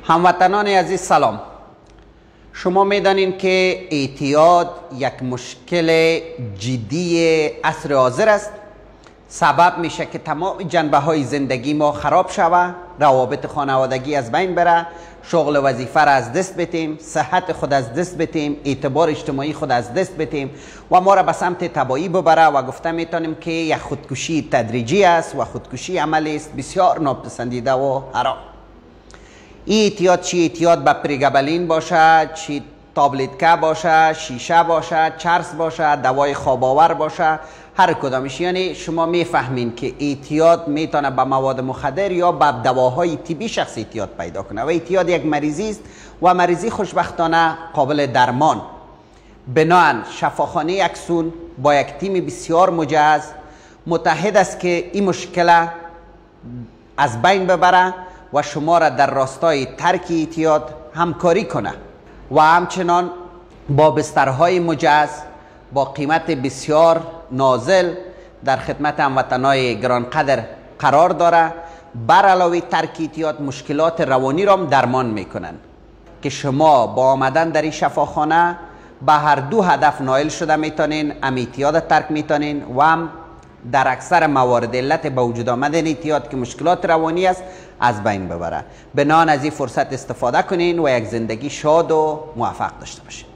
هموطنان عزیز سلام. شما میدانید که اعتیاد یک مشکل جدی عصر حاضر است. سبب میشه که تمام جنبه های زندگی ما خراب شود، روابط خانوادگی از بین بره، شغل وظیفه را از دست بدیم، صحت خود از دست بدیم، اعتبار اجتماعی خود از دست بدیم و ما را به سمت تباهی ببره و گفته میتونیم که یک خودکشی تدریجی است و خودکشی عملی است بسیار ناپسندیده و حرام. این اعتیاد چی اعتیاد به پریگابلین باشه، چی تابلتکه باشه، شیشه باشه، چرس باشه، دوای خواب آور باشه، هر کدامش. یعنی شما میفهمین که اعتیاد میتونه به مواد مخدر یا به دواهای طبی شخص اعتیاد پیدا کنه و اعتیاد یک مریضی است و مریضی خوشبختانه قابل درمان. بنابراین شفاخانه یکسون با یک تیم بسیار مجهز متحد است که این مشکل از بین ببره و شما را در راستای ترک اعتیاد همکاری کنه و همچنان با بسترهای مجهز با قیمت بسیار نازل در خدمت هموطنان گرانقدر قرار داره. بر علاوه ترک اعتیاد مشکلات روانی را درمان میکنن که شما با آمدن در این شفاخانه به هر دو هدف نائل شده میتونین. هم اعتیاد ترک میتونین و هم در اکثر موارد علت به وجود آمدن اعتیاد که مشکلات روانی است از بین ببره. بنابراین از این فرصت استفاده کنین و یک زندگی شاد و موفق داشته باشین.